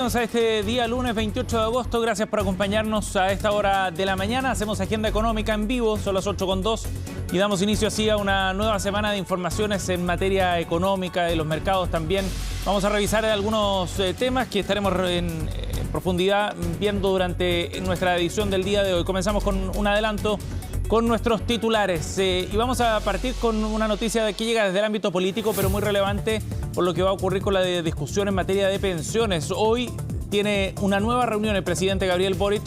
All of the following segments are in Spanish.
A este día lunes 28 de agosto, gracias por acompañarnos a esta hora de la mañana. Hacemos agenda económica en vivo, son las 8:02 y damos inicio así a una nueva semana de informaciones en materia económica de los mercados también. Vamos a revisar algunos temas que estaremos en profundidad viendo durante nuestra edición del día de hoy. Comenzamos con un adelanto con nuestros titulares y vamos a partir con una noticia que llega desde el ámbito político, pero muy relevante por lo que va a ocurrir con la discusión en materia de pensiones. Hoy tiene una nueva reunión el presidente Gabriel Boric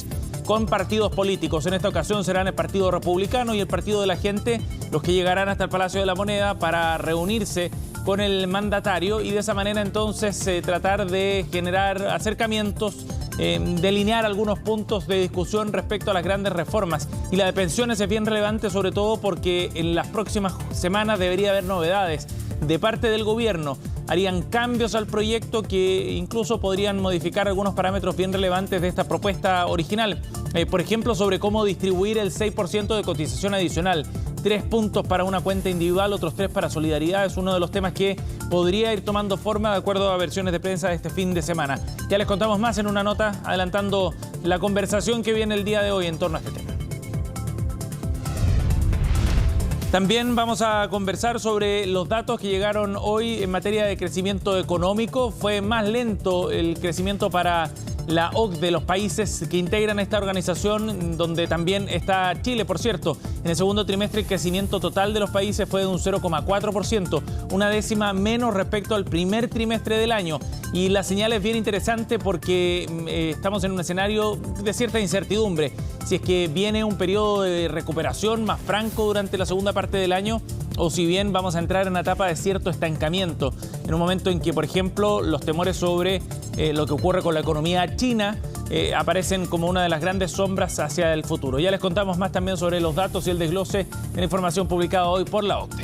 con partidos políticos. En esta ocasión serán el Partido Republicano y el Partido de la Gente los que llegarán hasta el Palacio de la Moneda para reunirse con el mandatario y de esa manera entonces tratar de generar acercamientos, delinear algunos puntos de discusión respecto a las grandes reformas. Y la de pensiones es bien relevante, sobre todo porque en las próximas semanas debería haber novedades de parte del gobierno. Harían cambios al proyecto que incluso podrían modificar algunos parámetros bien relevantes de esta propuesta original. Por ejemplo, sobre cómo distribuir el 6% de cotización adicional. 3 puntos para una cuenta individual, otros 3 para solidaridad. Es uno de los temas que podría ir tomando forma de acuerdo a versiones de prensa de este fin de semana. Ya les contamos más en una nota adelantando la conversación que viene el día de hoy en torno a este tema. También vamos a conversar sobre los datos que llegaron hoy en materia de crecimiento económico. Fue más lento el crecimiento para la OCDE, los países que integran esta organización, donde también está Chile, por cierto. En el segundo trimestre el crecimiento total de los países fue de un 0,4%, una décima menos respecto al primer trimestre del año. Y la señal es bien interesante porque estamos en un escenario de cierta incertidumbre. Si es que viene un periodo de recuperación más franco durante la segunda parte del año o si bien vamos a entrar en una etapa de cierto estancamiento, en un momento en que, por ejemplo, los temores sobre lo que ocurre con la economía china aparecen como una de las grandes sombras hacia el futuro. Ya les contamos más también sobre los datos y el desglose de la información publicada hoy por la OCDE.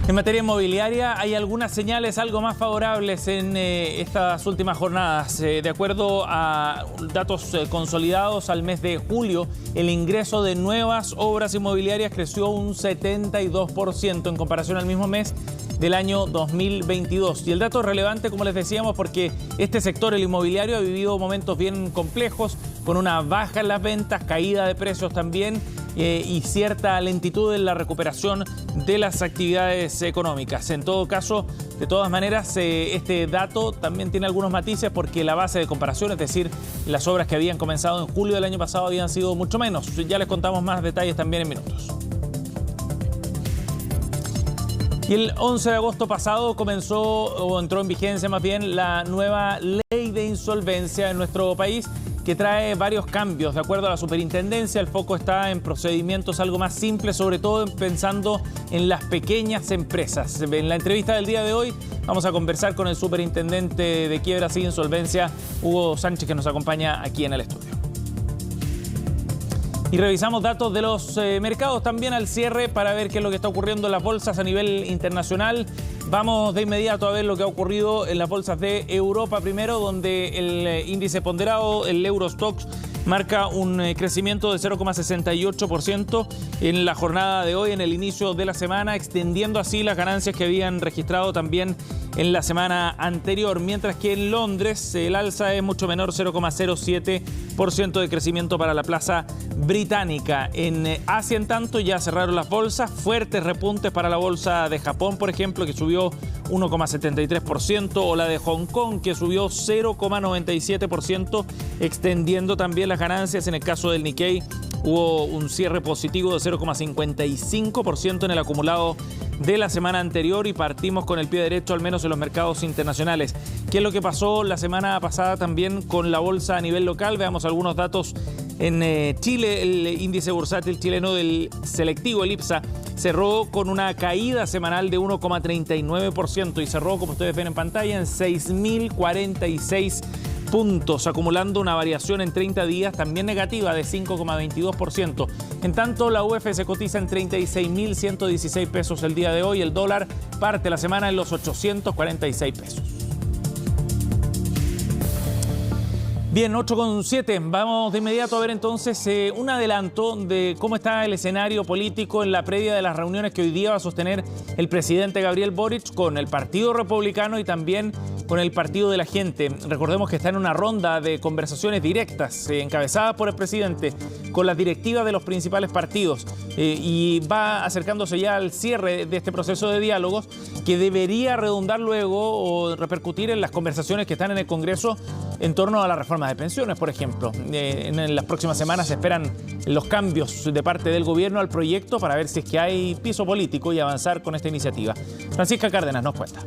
En materia inmobiliaria hay algunas señales algo más favorables en estas últimas jornadas. De acuerdo a datos consolidados al mes de julio, el ingreso de nuevas obras inmobiliarias creció un 72% en comparación al mismo mes del año 2022. Y el dato es relevante, como les decíamos, porque este sector, el inmobiliario, ha vivido momentos bien complejos, con una baja en las ventas, caída de precios también, y cierta lentitud en la recuperación de las actividades económicas. En todo caso, de todas maneras, este dato también tiene algunos matices porque la base de comparación, es decir, las obras que habían comenzado en julio del año pasado habían sido mucho menos. Ya les contamos más detalles también en minutos. Y el 11 de agosto pasado comenzó, o entró en vigencia más bien, la nueva ley de insolvencia en nuestro país, que trae varios cambios. De acuerdo a la superintendencia, el foco está en procedimientos algo más simples, sobre todo pensando en las pequeñas empresas. En la entrevista del día de hoy vamos a conversar con el superintendente de quiebras y insolvencia, Hugo Sánchez, que nos acompaña aquí en el estudio. Y revisamos datos de los mercados también al cierre para ver qué es lo que está ocurriendo en las bolsas a nivel internacional. Vamos de inmediato a ver lo que ha ocurrido en las bolsas de Europa primero, donde el índice ponderado, el Eurostoxx, marca un crecimiento de 0,68% en la jornada de hoy, en el inicio de la semana, extendiendo así las ganancias que habían registrado también en la semana anterior, mientras que en Londres el alza es mucho menor, 0,07% de crecimiento para la plaza británica. En Asia, en tanto, ya cerraron las bolsas, fuertes repuntes para la bolsa de Japón, por ejemplo, que subió 1,73%, o la de Hong Kong, que subió 0,97%, extendiendo también las ganancias. En el caso del Nikkei hubo un cierre positivo de 0,55% en el acumulado de la semana anterior y partimos con el pie derecho, al menos en los mercados internacionales. ¿Qué es lo que pasó la semana pasada también con la bolsa a nivel local? Veamos algunos datos. En Chile, el índice bursátil chileno del selectivo, el IPSA, cerró con una caída semanal de 1,39% y cerró, como ustedes ven en pantalla, en 6.046 puntos, acumulando una variación en 30 días también negativa de 5,22%. En tanto, la UF se cotiza en 36.116 pesos el día de hoy. El dólar parte la semana en los 846 pesos. Bien, 8:07. Vamos de inmediato a ver entonces un adelanto de cómo está el escenario político en la previa de las reuniones que hoy día va a sostener el presidente Gabriel Boric con el Partido Republicano y también con el Partido de la Gente. Recordemos que está en una ronda de conversaciones directas encabezadas por el presidente con las directivas de los principales partidos y va acercándose ya al cierre de este proceso de diálogos que debería redundar luego o repercutir en las conversaciones que están en el Congreso en torno a la reforma de pensiones, por ejemplo. En las próximas semanas se esperan los cambios de parte del gobierno al proyecto para ver si es que hay piso político y avanzar con esta iniciativa. Francisca Cárdenas nos cuenta.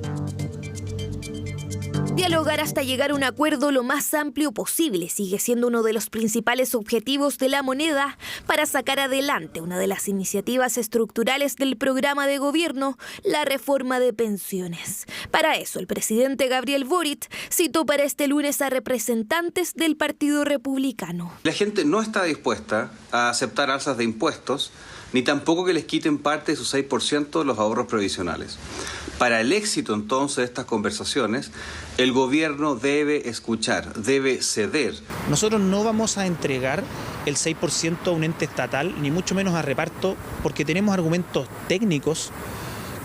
Dialogar hasta llegar a un acuerdo lo más amplio posible sigue siendo uno de los principales objetivos de La Moneda para sacar adelante una de las iniciativas estructurales del programa de gobierno, la reforma de pensiones. Para eso, el presidente Gabriel Boric citó para este lunes a representantes del Partido Republicano. La gente no está dispuesta a aceptar alzas de impuestos, ni tampoco que les quiten parte de su 6% de los ahorros previsionales. Para el éxito entonces de estas conversaciones, el gobierno debe escuchar, debe ceder. Nosotros no vamos a entregar el 6% a un ente estatal, ni mucho menos a reparto, porque tenemos argumentos técnicos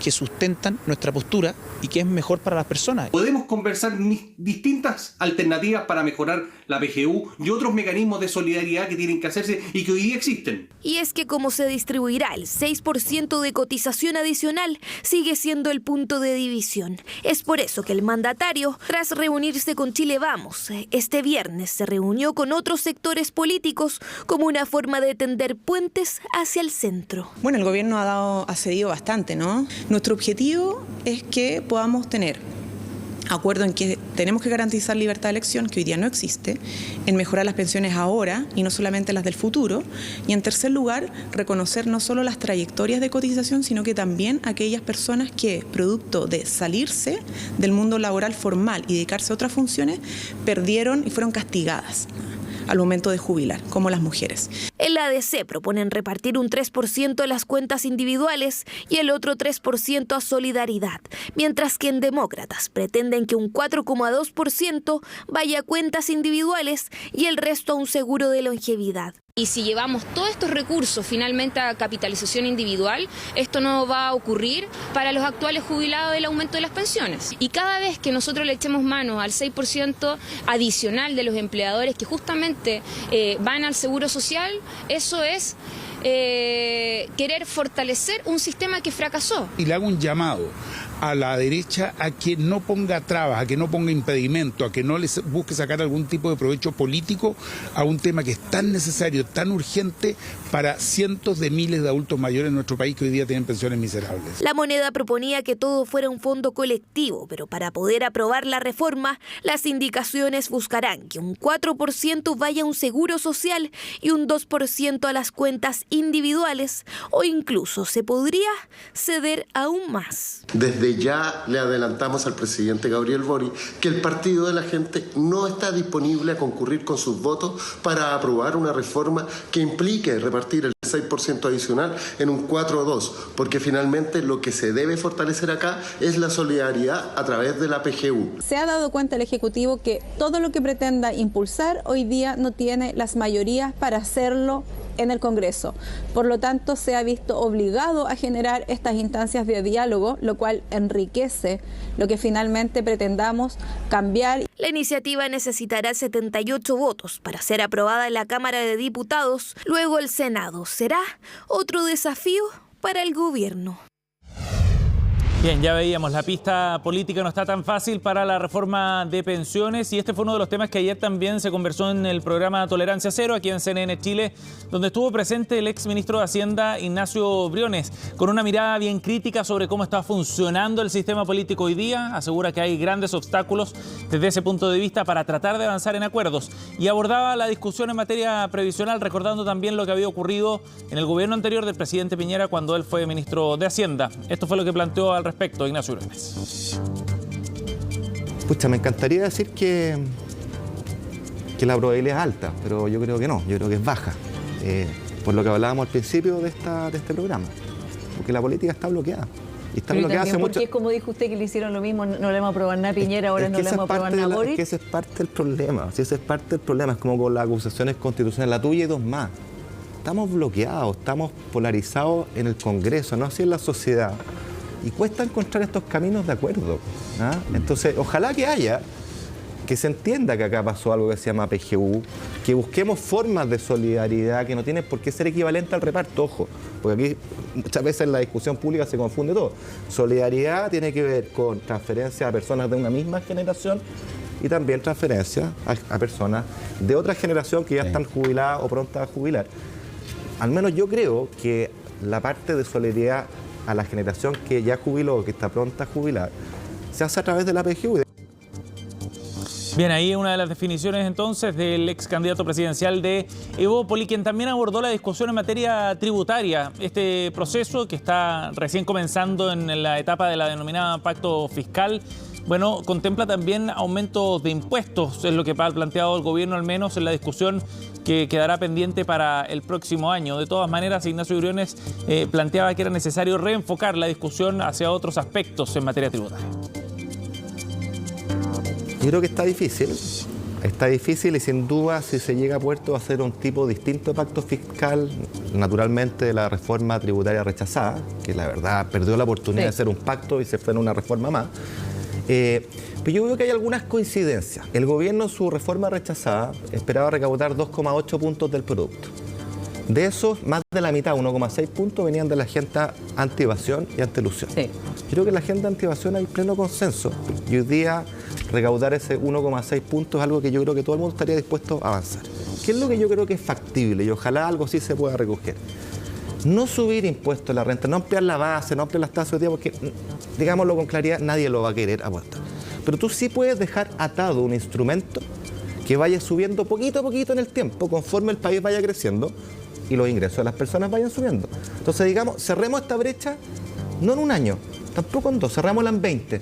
que sustentan nuestra postura y que es mejor para las personas. Podemos conversar distintas alternativas para mejorar la PGU y otros mecanismos de solidaridad que tienen que hacerse y que hoy día existen. Y es que como se distribuirá el 6% de cotización adicional sigue siendo el punto de división. Es por eso que el mandatario, tras reunirse con Chile Vamos, este viernes se reunió con otros sectores políticos como una forma de tender puentes hacia el centro. Bueno, el gobierno ha cedido bastante, ¿no? Nuestro objetivo es que podamos tener acuerdo en que tenemos que garantizar libertad de elección, que hoy día no existe, en mejorar las pensiones ahora y no solamente las del futuro, y en tercer lugar, reconocer no solo las trayectorias de cotización, sino que también aquellas personas que, producto de salirse del mundo laboral formal y dedicarse a otras funciones, perdieron y fueron castigadas al momento de jubilar, como las mujeres. El ADC proponen repartir un 3% a las cuentas individuales y el otro 3% a solidaridad, mientras que en Demócratas pretenden que un 4,2% vaya a cuentas individuales y el resto a un seguro de longevidad. Y si llevamos todos estos recursos finalmente a capitalización individual, esto no va a ocurrir para los actuales jubilados del aumento de las pensiones. Y cada vez que nosotros le echemos mano al 6% adicional de los empleadores que justamente van al seguro social, eso es querer fortalecer un sistema que fracasó. Y le hago un llamado a la derecha a que no ponga trabas, a que no ponga impedimento, a que no les busque sacar algún tipo de provecho político a un tema que es tan necesario, tan urgente para cientos de miles de adultos mayores en nuestro país que hoy día tienen pensiones miserables. La Moneda proponía que todo fuera un fondo colectivo, pero para poder aprobar la reforma, las indicaciones buscarán que un 4% vaya a un seguro social y un 2% a las cuentas individuales, o incluso se podría ceder aún más. Desde ya le adelantamos al presidente Gabriel Boric que el Partido de la Gente no está disponible a concurrir con sus votos para aprobar una reforma que implique repartir el 6% adicional en un 4-2, porque finalmente lo que se debe fortalecer acá es la solidaridad a través de la PGU. Se ha dado cuenta el Ejecutivo que todo lo que pretenda impulsar hoy día no tiene las mayorías para hacerlo en el Congreso. Por lo tanto, se ha visto obligado a generar estas instancias de diálogo, lo cual enriquece lo que finalmente pretendamos cambiar. La iniciativa necesitará 78 votos para ser aprobada en la Cámara de Diputados. Luego el Senado. ¿Será otro desafío para el gobierno? Bien, ya veíamos, la pista política no está tan fácil para la reforma de pensiones y este fue uno de los temas que ayer también se conversó en el programa Tolerancia Cero aquí en CNN Chile, donde estuvo presente el exministro de Hacienda Ignacio Briones, con una mirada bien crítica sobre cómo está funcionando el sistema político hoy día. Asegura que hay grandes obstáculos desde ese punto de vista para tratar de avanzar en acuerdos y abordaba la discusión en materia previsional, recordando también lo que había ocurrido en el gobierno anterior del presidente Piñera cuando él fue ministro de Hacienda. Esto fue lo que planteó al respecto Ignacio Briones. Pucha, me encantaría decir que la probabilidad es alta, pero yo creo que no, yo creo que es baja, por lo que hablábamos al principio de este programa, porque la política está bloqueada. Y está lo que hace mucho. Porque es como dijo usted que le hicieron lo mismo, no le vamos a aprobar nada a Piñera, ahora no le vamos a aprobar nada a Boric. Es que ese es parte del problema, si ese es parte del problema, es como con las acusaciones constitucionales, la tuya y dos más. Estamos bloqueados, estamos polarizados en el Congreso, no así en la sociedad. Y cuesta encontrar estos caminos de acuerdo. ¿Ah? Entonces, ojalá que se entienda que acá pasó algo que se llama PGU, que busquemos formas de solidaridad que no tienen por qué ser equivalente al reparto, ojo, porque aquí muchas veces en la discusión pública se confunde todo. Solidaridad tiene que ver con transferencias a personas de una misma generación y también transferencias a personas de otra generación que ya están jubiladas o prontas a jubilar. Al menos yo creo que la parte de solidaridad a la generación que ya jubiló, que está pronta a jubilar, se hace a través de la PGU. Bien, ahí una de las definiciones entonces del ex candidato presidencial de Evópoli, quien también abordó la discusión en materia tributaria. Este proceso que está recién comenzando en la etapa de la denominada pacto fiscal, bueno, contempla también aumentos de impuestos, es lo que ha planteado el gobierno, al menos en la discusión que quedará pendiente para el próximo año. De todas maneras, Ignacio Briones planteaba que era necesario reenfocar la discusión hacia otros aspectos en materia tributaria. Yo creo que está difícil y sin duda si se llega a puerto va a ser un tipo distinto de pacto fiscal, naturalmente de la reforma tributaria rechazada, que la verdad perdió la oportunidad de ser un pacto y se fue en una reforma más. Pero yo veo que hay algunas coincidencias. El gobierno en su reforma rechazada esperaba recaudar 2,8 puntos del producto. De esos, más de la mitad, 1,6 puntos, venían de la agenda anti-evasión y anti-elusión. Sí. Yo creo que en la agenda anti-evasión hay pleno consenso. Y hoy día recaudar ese 1,6 puntos es algo que yo creo que todo el mundo estaría dispuesto a avanzar. ¿Qué es lo que yo creo que es factible? Y ojalá algo sí se pueda recoger. No subir impuestos a la renta, no ampliar la base, no ampliar las tasas de día, porque, digámoslo con claridad, nadie lo va a querer aportar. Pero tú sí puedes dejar atado un instrumento que vaya subiendo poquito a poquito en el tiempo, conforme el país vaya creciendo y los ingresos de las personas vayan subiendo. Entonces, digamos, cerremos esta brecha no en un año, tampoco en 2, cerrámosla en 20.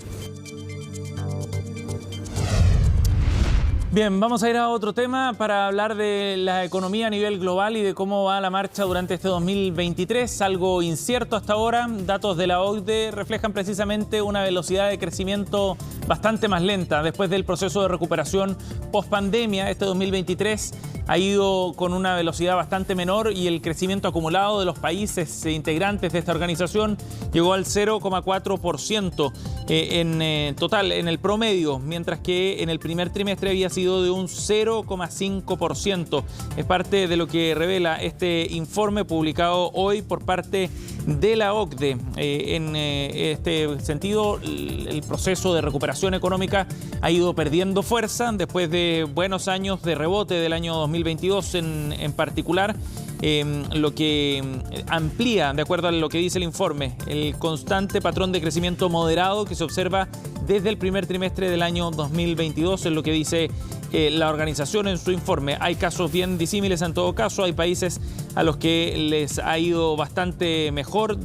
Bien, vamos a ir a otro tema para hablar de la economía a nivel global y de cómo va la marcha durante este 2023. Algo incierto hasta ahora. Datos de la OCDE reflejan precisamente una velocidad de crecimiento bastante más lenta. Después del proceso de recuperación post-pandemia, este 2023 ha ido con una velocidad bastante menor y el crecimiento acumulado de los países integrantes de esta organización llegó al 0,4% en total, en el promedio, mientras que en el primer trimestre había sido de un 0,5%. Es parte de lo que revela este informe publicado hoy por parte de la OCDE. En este sentido, el proceso de recuperación económica ha ido perdiendo fuerza después de buenos años de rebote del año 2022 en particular. Lo que amplía, de acuerdo a lo que dice el informe, el constante patrón de crecimiento moderado que se observa desde el primer trimestre del año 2022, es lo que dice la organización en su informe. Hay casos bien disímiles en todo caso, hay países a los que les ha ido bastante mejor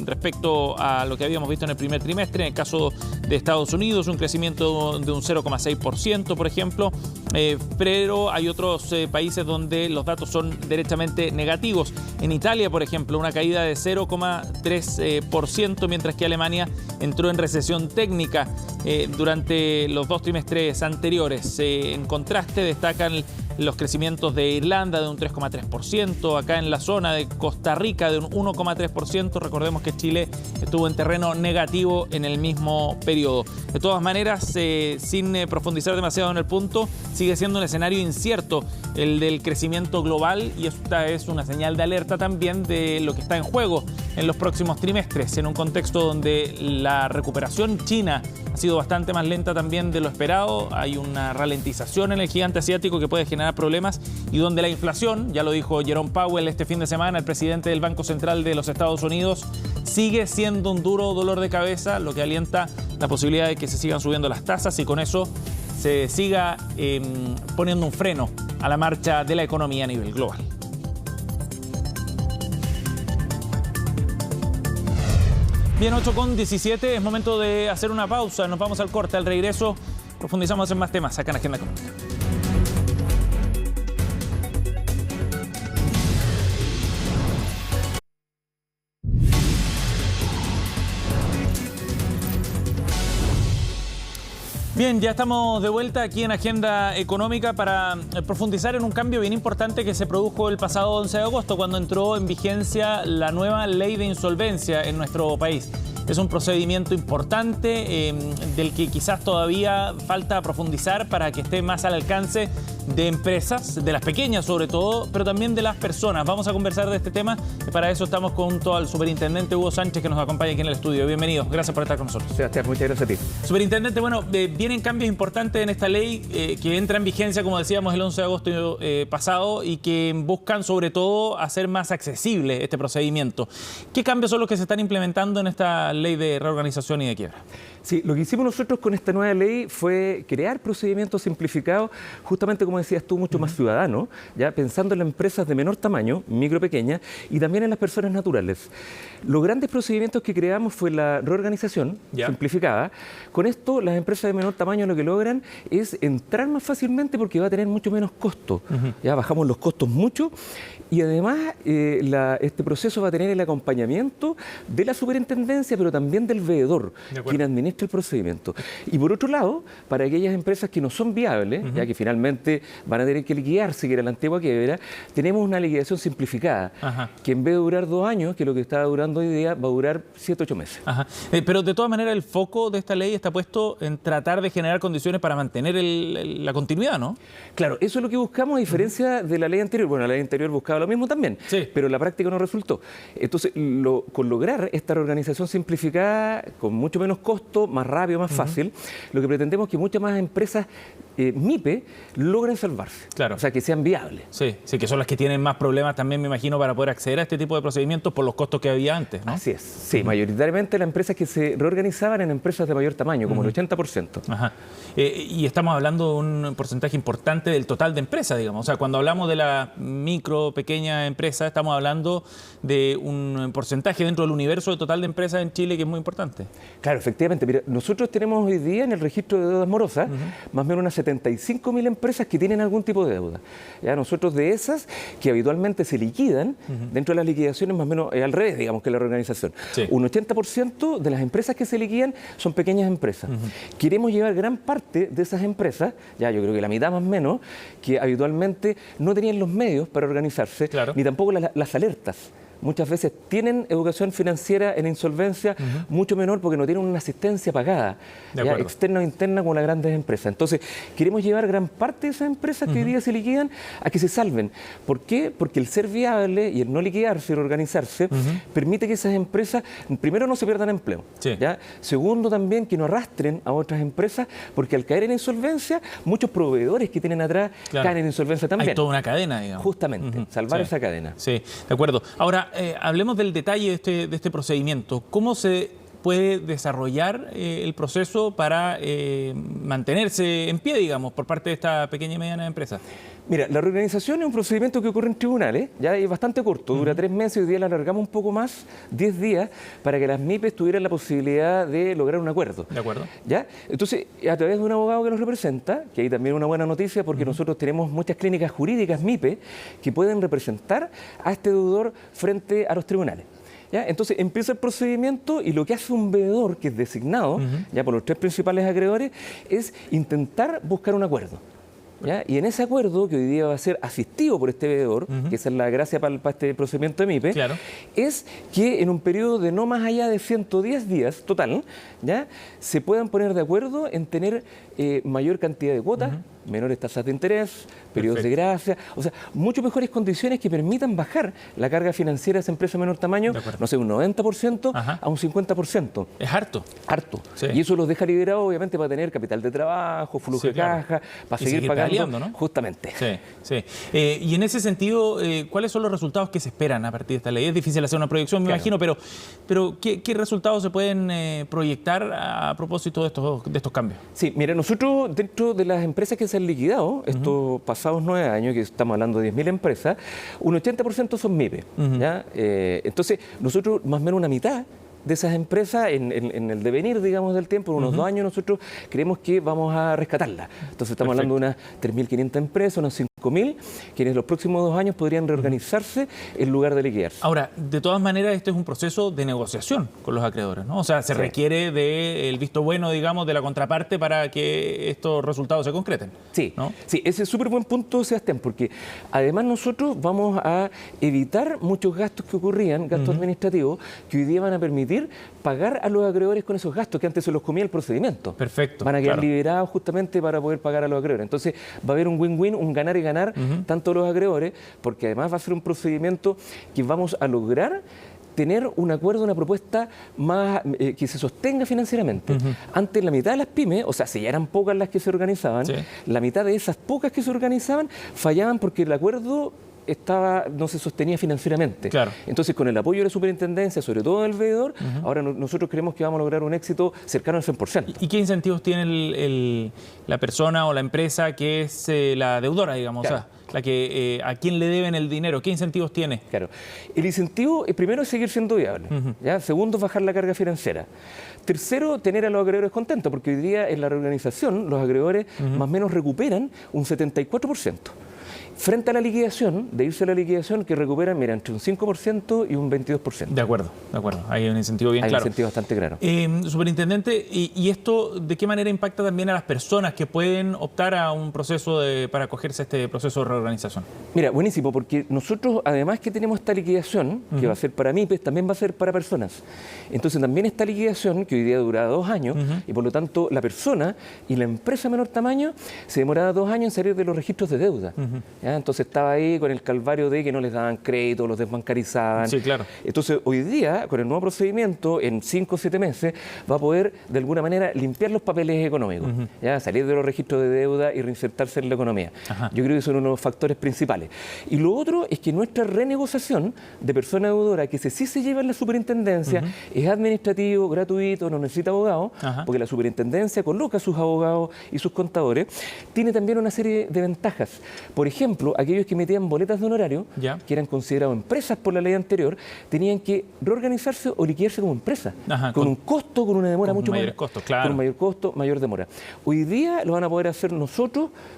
respecto a lo que habíamos visto en el primer trimestre. En el caso de Estados Unidos, un crecimiento de un 0,6%, por ejemplo, pero hay otros países donde los datos son derechamente negativos. En Italia, por ejemplo, una caída de 0,3%, mientras que Alemania entró en recesión técnica durante los 2 trimestres anteriores. En contraste, destacan los crecimientos de Irlanda de un 3,3%, acá en la zona de Costa Rica de un 1,3%. Recordemos que Chile estuvo en terreno negativo en el mismo periodo. De todas maneras, sin profundizar demasiado en el punto, sigue siendo un escenario incierto el del crecimiento global y esta es una señal de alerta también de lo que está en juego en los próximos trimestres, en un contexto donde la recuperación china ha sido bastante más lenta también de lo esperado. Hay una ralentización en el gigante asiático que puede generar problemas y donde la inflación, ya lo dijo Jerome Powell este fin de semana, el presidente del Banco Central de los Estados Unidos, sigue siendo un duro dolor de cabeza, lo que alienta la posibilidad de que se sigan subiendo las tasas y con eso se siga poniendo un freno a la marcha de la economía a nivel global. Bien, 8:17, es momento de hacer una pausa. Nos vamos al corte. Al regreso profundizamos en más temas acá en Agenda Económica. Bien, ya estamos de vuelta aquí en Agenda Económica para profundizar en un cambio bien importante que se produjo el pasado 11 de agosto cuando entró en vigencia la nueva ley de insolvencia en nuestro país. Es un procedimiento importante del que quizás todavía falta profundizar para que esté más al alcance de empresas, de las pequeñas sobre todo, pero también de las personas. Vamos a conversar de este tema y para eso estamos junto al superintendente Hugo Sánchez que nos acompaña aquí en el estudio. Bienvenido, gracias por estar con nosotros. Sebastián, muchas gracias a ti. Superintendente, bueno, vienen cambios importantes en esta ley que entra en vigencia, como decíamos, el 11 de agosto pasado y que buscan sobre todo hacer más accesible este procedimiento. ¿Qué cambios son los que se están implementando en esta ley de reorganización y de quiebra? Sí, lo que hicimos nosotros con esta nueva ley fue crear procedimientos simplificados, justamente como decías tú, mucho más ciudadanos, ya pensando en las empresas de menor tamaño, micro, pequeñas, y también en las personas naturales. Los grandes procedimientos que creamos fue la reorganización simplificada. Con esto, las empresas de menor tamaño lo que logran es entrar más fácilmente porque va a tener mucho menos costo. Ya bajamos los costos mucho y además este proceso va a tener el acompañamiento de la superintendencia, pero también del veedor, quien administra el procedimiento. Y por otro lado, para aquellas empresas que no son viables, ya que finalmente van a tener que liquidarse, que era la antigua quiebra, tenemos una liquidación simplificada, que en vez de durar 2 años, que es lo que está durando hoy día, va a durar 7 u 8 meses. Pero de todas maneras el foco de esta ley está puesto en tratar de generar condiciones para mantener la continuidad, ¿no? Claro, eso es lo que buscamos a diferencia de la ley anterior. Bueno, la ley anterior buscaba lo mismo también, pero la práctica no resultó. Entonces, con lograr esta reorganización simplificada, con mucho menos costo, más rápido, más fácil, lo que pretendemos es que muchas más empresas MIPE logren salvarse, o sea, que sean viables. Sí, que son las que tienen más problemas también, me imagino, para poder acceder a este tipo de procedimientos por los costos que había antes, ¿no? Así es, sí, mayoritariamente las empresas que se reorganizaban en empresas de mayor tamaño, como el 80%. Y estamos hablando de un porcentaje importante del total de empresas, digamos. O sea, cuando hablamos de la micro, pequeña empresa, estamos hablando de un porcentaje dentro del universo de total de empresas en Chile que es muy importante. Claro, efectivamente. Mira, nosotros tenemos hoy día en el registro de deudas morosas más o menos unas 75.000 empresas que tienen algún tipo de deuda. Ya nosotros de esas que habitualmente se liquidan, dentro de las liquidaciones más o menos al revés, digamos, que la reorganización. Un 80% de las empresas que se liquidan son pequeñas empresas. Queremos llevar gran parte de esas empresas, ya yo creo que la mitad más o menos, que habitualmente no tenían los medios para organizarse, ni tampoco las alertas. Muchas veces tienen educación financiera en insolvencia mucho menor porque no tienen una asistencia pagada, ya, externa o interna, como las grandes empresas. Entonces, queremos llevar gran parte de esas empresas que hoy día se liquidan a que se salven. ¿Por qué? Porque el ser viable y el no liquidarse y reorganizarse permite que esas empresas, primero, no se pierdan empleo. ¿Ya? Segundo, también que no arrastren a otras empresas, porque al caer en insolvencia, muchos proveedores que tienen atrás caen en insolvencia también. Hay toda una cadena, digamos. Justamente, salvar esa cadena. Sí, de acuerdo. Ahora, hablemos del detalle de este procedimiento. ¿Cómo se puede desarrollar el proceso para mantenerse en pie, digamos, por parte de esta pequeña y mediana empresa? Mira, la reorganización es un procedimiento que ocurre en tribunales, ya es bastante corto, dura 3 meses, hoy día la alargamos un poco más, 10 días, para que las MIPES tuvieran la posibilidad de lograr un acuerdo. De acuerdo. ¿Ya? Entonces, a través de un abogado que nos representa, que hay también una buena noticia porque nosotros tenemos muchas clínicas jurídicas MIPE que pueden representar a este deudor frente a los tribunales. ¿Ya? Entonces empieza el procedimiento y lo que hace un veedor que es designado ya por los 3 principales acreedores es intentar buscar un acuerdo. ¿Ya? Y en ese acuerdo, que hoy día va a ser asistido por este veedor, que esa es la gracia para este procedimiento de MIPE, es que en un periodo de no más allá de 110 días total, ¿ya? Se puedan poner de acuerdo en tener mayor cantidad de cuotas, menores tasas de interés, periodos de gracia, o sea, mucho mejores condiciones que permitan bajar la carga financiera de esa empresa de menor tamaño, no sé, un 90% a un 50%. Es harto. Harto. Y eso los deja liberados, obviamente, para tener capital de trabajo, flujo de caja, para seguir pagando, ¿no? Justamente. Y en ese sentido, ¿cuáles son los resultados que se esperan a partir de esta ley? Es difícil hacer una proyección, me imagino, pero ¿qué resultados se pueden proyectar a propósito de estos cambios? Sí, mira, nosotros dentro de las empresas que se han liquidado estos pasados 9 años, que estamos hablando de 10.000 empresas, un 80% son MIPE. ¿Ya? Entonces, nosotros más o menos una mitad de esas empresas en el devenir, digamos, del tiempo, en unos 2 años nosotros creemos que vamos a rescatarlas. Entonces estamos hablando de unas 3.500 empresas, unas 5.000, quienes los próximos 2 años podrían reorganizarse en lugar de liquidarse. Ahora, de todas maneras, este es un proceso de negociación con los acreedores, ¿no? O sea, se requiere del visto bueno, digamos, de la contraparte para que estos resultados se concreten. Sí, ¿no? Sí, ese es súper buen punto, Sebastián, porque además nosotros vamos a evitar muchos gastos que ocurrían, gastos administrativos, que hoy día van a permitir pagar a los acreedores con esos gastos que antes se los comía el procedimiento. Perfecto. Van a quedar liberados justamente para poder pagar a los acreedores. Entonces va a haber un win-win, un ganar y ganar, tanto los acreedores, porque además va a ser un procedimiento que vamos a lograr tener un acuerdo, una propuesta más que se sostenga financieramente. Antes la mitad de las pymes, o sea, si ya eran pocas las que se organizaban, la mitad de esas pocas que se organizaban fallaban porque el acuerdo no se sostenía financieramente. Claro. Entonces, con el apoyo de la superintendencia, sobre todo del veedor, ahora nosotros creemos que vamos a lograr un éxito cercano al 100%. ¿Y qué incentivos tiene la persona o la empresa que es la deudora, digamos? Claro. O sea, la que a quién le deben el dinero. ¿Qué incentivos tiene? Claro. El incentivo, primero, es seguir siendo viable. ¿Ya? Segundo, bajar la carga financiera. Tercero, tener a los acreedores contentos, porque hoy día en la reorganización los acreedores más o menos recuperan un 74%. Frente a la liquidación, de irse a la liquidación, que recuperan, mira, entre un 5% y un 22%. De acuerdo. Hay un incentivo bien claro. Hay un incentivo bastante claro. Superintendente, ¿y esto de qué manera impacta también a las personas que pueden optar a un proceso para acogerse a este proceso de reorganización? Mira, buenísimo, porque nosotros, además que tenemos esta liquidación, que va a ser para MIPES, también va a ser para personas. Entonces también esta liquidación, que hoy día dura 2 años, y por lo tanto la persona y la empresa de menor tamaño se demoraba 2 años en salir de los registros de deuda. ¿Ya? Entonces estaba ahí con el calvario de que no les daban crédito, los desbancarizaban. Sí, claro. Entonces hoy día, con el nuevo procedimiento, en 5 o 7 meses, va a poder de alguna manera limpiar los papeles económicos, ¿ya? Salir de los registros de deuda y reinsertarse en la economía. Yo creo que son uno de los factores principales. Y lo otro es que nuestra renegociación de persona deudora, que sí se lleva en la superintendencia, es administrativo, gratuito, no necesita abogado, porque la superintendencia coloca a sus abogados y sus contadores. Tiene también una serie de ventajas. Por ejemplo, aquellos que emitían boletas de honorario, que eran considerados empresas por la ley anterior, tenían que reorganizarse o liquidarse como empresa, con un costo, con una demora mucho mayor. Con un mayor costo, mayor demora. Hoy día lo van a poder hacer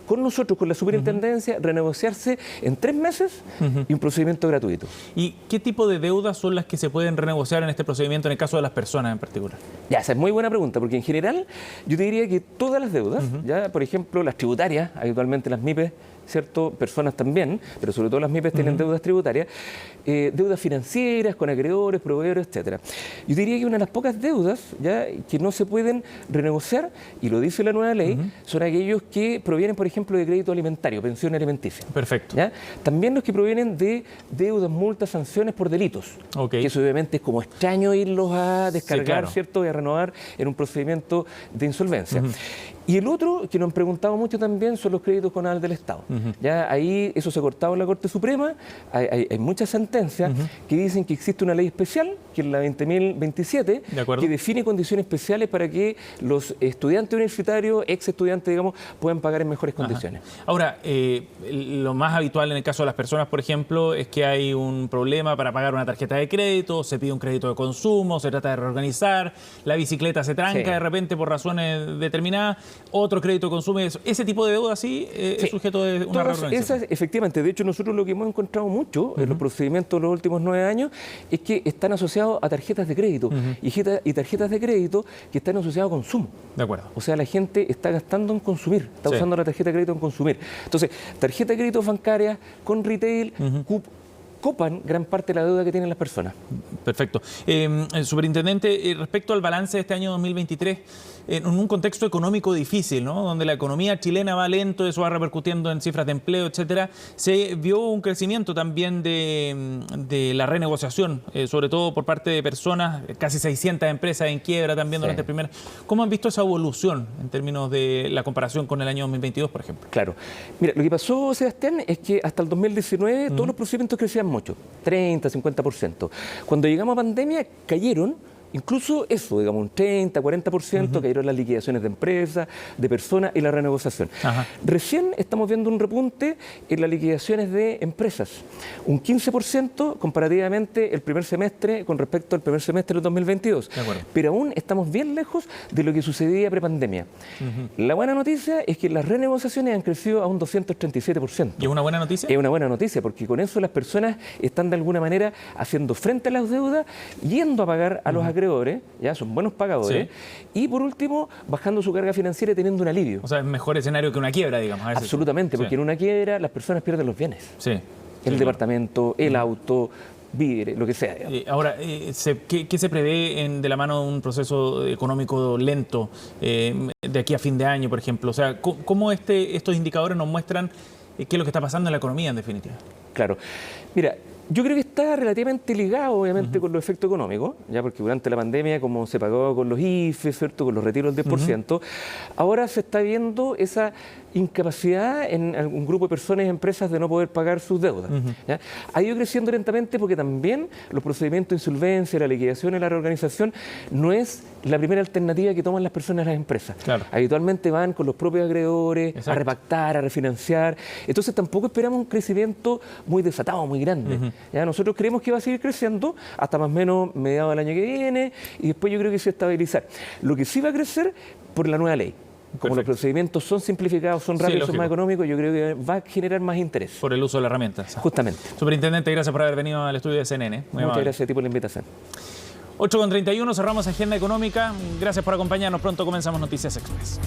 con la superintendencia, renegociarse en 3 meses y un procedimiento gratuito. ¿Y qué tipo de deudas son las que se pueden renegociar en este procedimiento en el caso de las personas en particular? Ya, esa es muy buena pregunta, porque en general yo te diría que todas las deudas, ya por ejemplo las tributarias, habitualmente las MIPES, ¿cierto? Personas también, pero sobre todo las MIPES tienen deudas tributarias, deudas financieras con acreedores, proveedores, etcétera. Yo diría que una de las pocas deudas ya que no se pueden renegociar, y lo dice la nueva ley, son aquellos que provienen, por ejemplo, de crédito alimentario, pensión alimenticia. Perfecto. ¿Ya? También los que provienen de deudas, multas, sanciones por delitos. Que eso obviamente es como extraño irlos a descargar, ¿cierto? Y a renovar en un procedimiento de insolvencia. Y el otro, que nos han preguntado mucho también, son los créditos con aval del Estado. Ya ahí eso se ha cortado en la Corte Suprema, hay muchas sentencias que dicen que existe una ley especial, que es la 20.027, que define condiciones especiales para que los estudiantes universitarios, ex estudiantes, digamos, puedan pagar en mejores condiciones. Ahora, lo más habitual en el caso de las personas, por ejemplo, es que hay un problema para pagar una tarjeta de crédito, se pide un crédito de consumo, se trata de reorganizar, la bicicleta se tranca de repente por razones determinadas, otro crédito de consumo, ese tipo de deuda sí es sujeto de una reorganización. Esas, efectivamente, de hecho nosotros lo que hemos encontrado mucho en los procedimientos de los últimos 9 años es que están asociados a tarjetas de crédito y tarjetas de crédito que están asociadas a consumo. De acuerdo. O sea, la gente está gastando en consumir, está usando la tarjeta de crédito en consumir. Entonces, tarjeta de crédito bancaria con retail, copan gran parte de la deuda que tienen las personas. Perfecto. Superintendente, respecto al balance de este año 2023, en un contexto económico difícil, ¿no? Donde la economía chilena va lento, eso va repercutiendo en cifras de empleo, etcétera, se vio un crecimiento también de la renegociación, sobre todo por parte de personas, casi 600 empresas en quiebra también durante el primer. ¿Cómo han visto esa evolución en términos de la comparación con el año 2022, por ejemplo? Claro. Mira, lo que pasó, Sebastián, es que hasta el 2019 todos los procedimientos crecían mucho, 30, 50%. Cuando llegamos a pandemia, cayeron incluso eso, digamos, un 30, 40% cayeron las liquidaciones de empresas, de personas y la renegociación. Recién estamos viendo un repunte en las liquidaciones de empresas, un 15% comparativamente el primer semestre con respecto al primer semestre del 2022. Pero aún estamos bien lejos de lo que sucedía prepandemia. La buena noticia es que las renegociaciones han crecido a un 237%. ¿Y es una buena noticia? Es una buena noticia, porque con eso las personas están de alguna manera haciendo frente a las deudas, yendo a pagar a los acreedores, ya son buenos pagadores, y por último, bajando su carga financiera y teniendo un alivio. O sea, es mejor escenario que una quiebra, digamos. Absolutamente, porque en una quiebra las personas pierden los bienes. El departamento, el auto, víveres, lo que sea. Ahora, ¿qué se prevé de la mano de un proceso económico lento de aquí a fin de año, por ejemplo? O sea, ¿cómo estos indicadores nos muestran qué es lo que está pasando en la economía, en definitiva? Claro. Mira, yo creo que está relativamente ligado, obviamente, con los efectos económicos, ya porque durante la pandemia, como se pagó con los IFE, ¿cierto?, con los retiros del 10%, ahora se está viendo esa incapacidad en algún grupo de personas y empresas de no poder pagar sus deudas. ¿Ya? Ha ido creciendo lentamente porque también los procedimientos de insolvencia, la liquidación y la reorganización no es la primera alternativa que toman las personas y las empresas. Habitualmente van con los propios acreedores a repactar, a refinanciar. Entonces tampoco esperamos un crecimiento muy desatado, muy grande. ¿Ya? Nosotros creemos que va a seguir creciendo hasta más o menos mediados del año que viene y después yo creo que se va a estabilizar. Lo que sí va a crecer por la nueva ley. Como los procedimientos son simplificados, son rápidos, son más económicos, yo creo que va a generar más interés. Por el uso de la herramienta. Justamente. Superintendente, gracias por haber venido al estudio de CNN. Muchas gracias a ti por la invitación. 8:31, cerramos Agenda Económica. Gracias por acompañarnos. Pronto comenzamos Noticias Express.